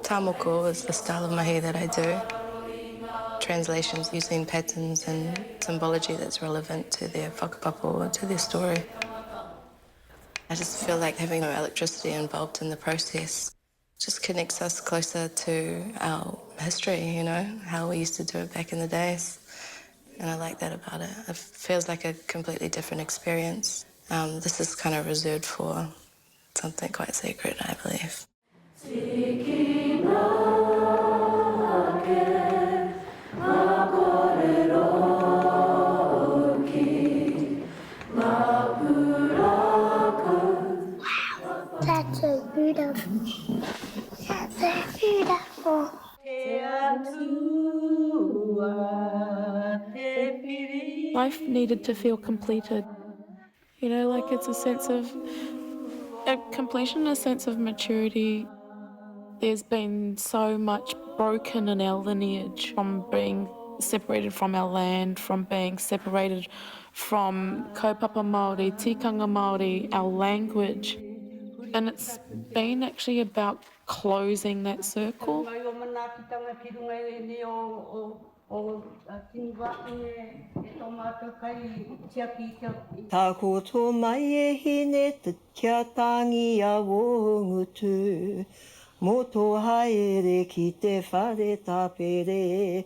Tamoko is the style of mahi that I do. Translations using patterns and symbology that's relevant to their whakapapo or to their story. I just feel like having no electricity involved in the process just connects us closer to our history, you know, how we used to do it back in the days. And I like that about it. It feels like a completely different experience. This is kind of reserved for something quite sacred, I believe. That's so beautiful. That's so beautiful. Life needed to feel completed. You know, like it's a sense of completion, a sense of maturity. There's been so much broken in our lineage, from being separated from our land, from being separated from kaupapa Māori, tikanga Māori, our language. And it's been actually about closing that circle. Tā koto mai e hine te kia tangi a wongutu, mō tō haere ki te whare tāpere.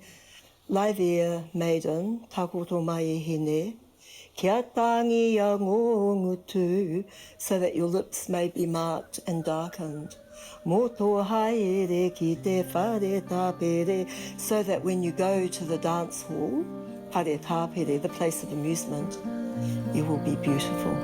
Lie there, maiden, tā koto mai e hine, kia tangi a ngongutu, so that your lips may be marked and darkened. Mō tō haere ki te whare tāpere, so that when you go to the dance hall, whare tāpere, the place of amusement, you will be beautiful.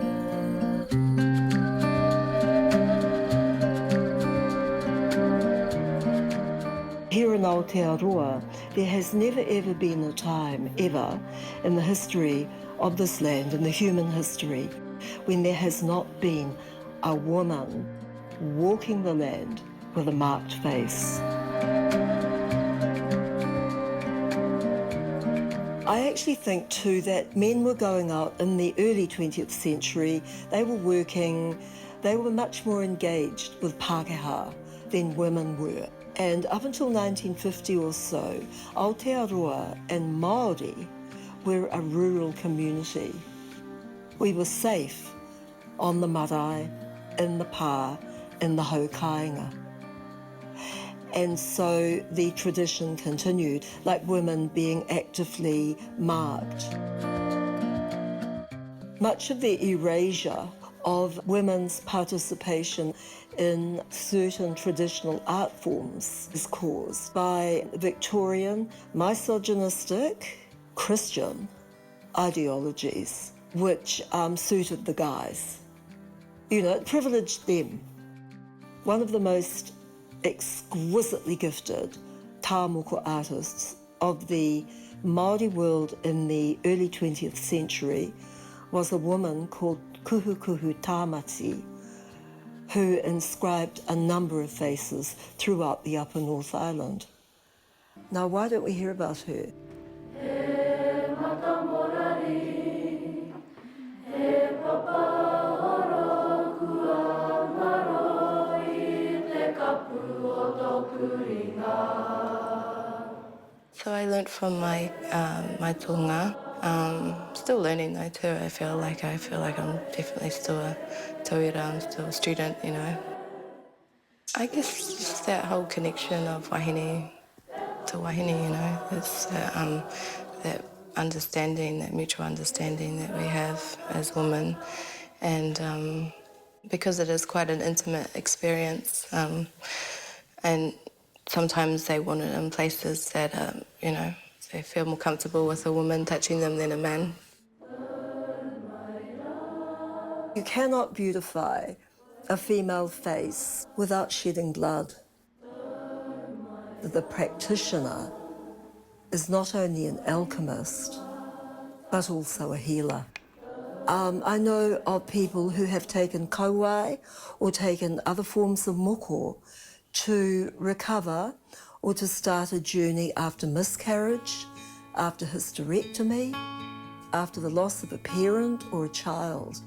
Here in Aotearoa, there has never ever been a time, ever, in the history of this land, in the human history, when there has not been a woman walking the land with a marked face. I actually think too that men were going out in the early 20th century, they were working, they were much more engaged with Pākehā than women were. And up until 1950 or so, Aotearoa and Māori were a rural community. We were safe on the marae, in the pā, in the haukainga. And so the tradition continued, like women being actively marked. Much of the erasure of women's participation in certain traditional art forms is caused by Victorian, misogynistic, Christian ideologies which suited the guys. You know, it privileged them. One of the most exquisitely gifted tāmoko artists of the Māori world in the early 20th century was a woman called Kuhukuhu Tāmati, who inscribed a number of faces throughout the Upper North Island. Now, why don't we hear about her? So I learned from my taonga. Still learning though too. I feel like I'm definitely still a tauira. I'm still a student, you know. I guess just that whole connection of wahine to wahine, you know. It's that understanding, that mutual understanding that we have as women, and because it is quite an intimate experience, and sometimes they want it in places that are, you know, They feel more comfortable with a woman touching them than a man. You cannot beautify a female face without shedding blood. The practitioner is not only an alchemist, but also a healer. I know of people who have taken kauae or taken other forms of moko to recover or to start a journey after miscarriage, after hysterectomy, after the loss of a parent or a child.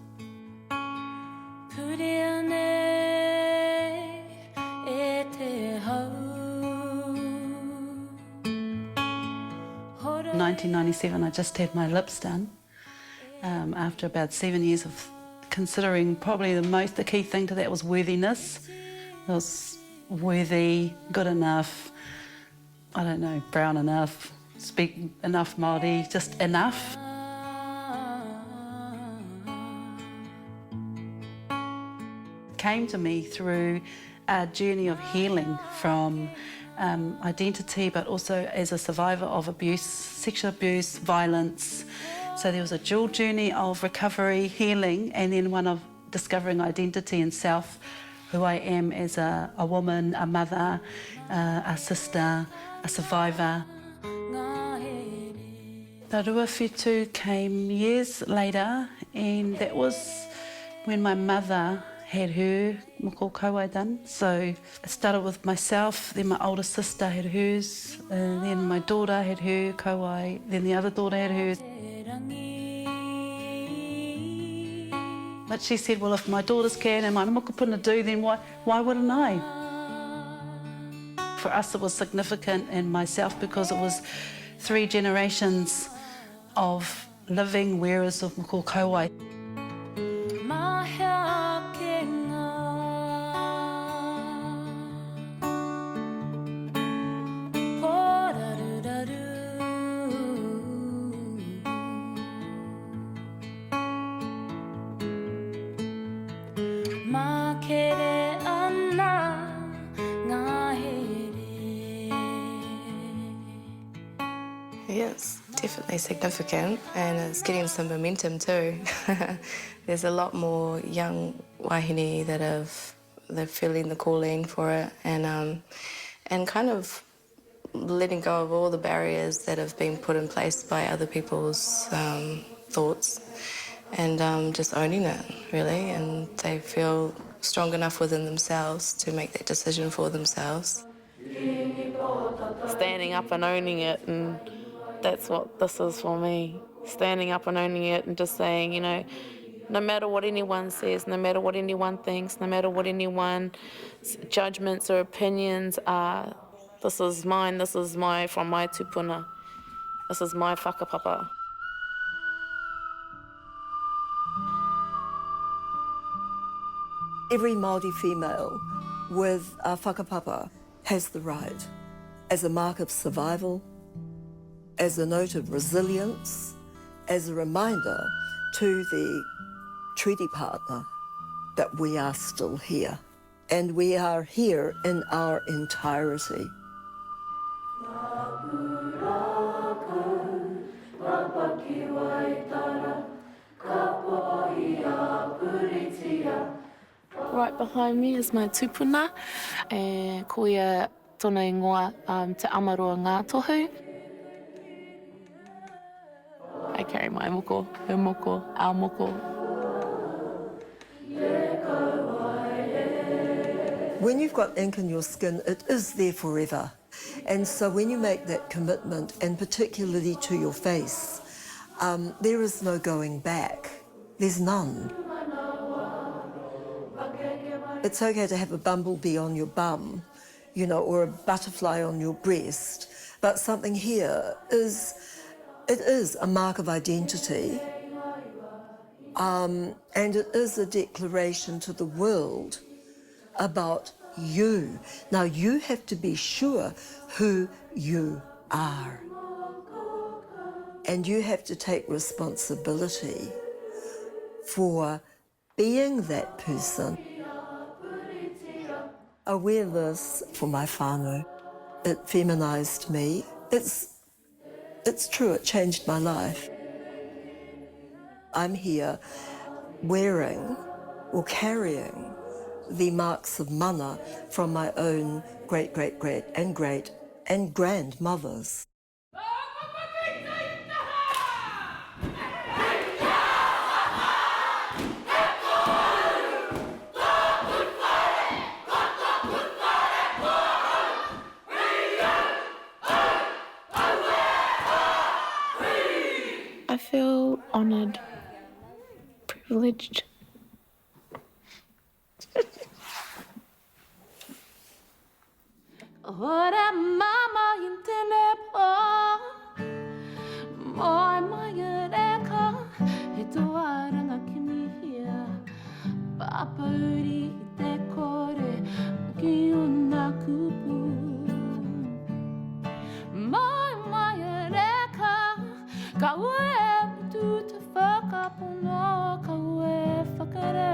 1997, I just had my lips done after about 7 years of considering. Probably the key thing to that was worthiness. I was worthy, good enough, I don't know, brown enough, speak enough Māori, just enough. It came to me through a journey of healing from identity, but also as a survivor of abuse, sexual abuse, violence. So there was a dual journey of recovery, healing, and then one of discovering identity and self, who I am as a woman, a mother, a sister, a survivor. The rua whetū came years later, and that was when my mother had her Moko Kauae done. So it started with myself, then my older sister had hers, and then my daughter had her kauae, then the other daughter had hers. But she said, well, if my daughters can and my mokopuna do, then why wouldn't I? For us it was significant in myself because it was 3 generations of living wearers of Moko Kauae. Yes, definitely significant, and it's getting some momentum too. There's a lot more young wahine they're feeling the calling for it, and kind of letting go of all the barriers that have been put in place by other people's thoughts, and just owning it really, and they feel strong enough within themselves to make that decision for themselves. Standing up and owning it, and that's what this is for me. Standing up and owning it and just saying, you know, no matter what anyone says, no matter what anyone thinks, no matter what anyone's judgments or opinions are, this is mine, from my tupuna. This is my whakapapa. Every Māori female with a whakapapa has the right, as a mark of survival, as a note of resilience, as a reminder to the treaty partner that we are still here, and we are here in our entirety. Right behind me is my tupuna, and ko ia tōna ingoa te amarua ngā tohu. I carry my moko, her moko, our moko. When you've got ink in your skin, it is there forever. And so when you make that commitment, and particularly to your face, there is no going back. There's none. It's okay to have a bumblebee on your bum, you know, or a butterfly on your breast, but something here it is a mark of identity, and it is a declaration to the world about you. Now, you have to be sure who you are, and you have to take responsibility for being that person. I wear this for my whānau. It feminised me. It's true, it changed my life. I'm here wearing or carrying the marks of mana from my own great and grandmothers. I feel honoured, privileged. Ora mama intene po Moi mai reka He toara ngā kimi hia Papa uri te kore Ki una kupu Moi mai reka Ka ue tu te whakapono Ka ue whakare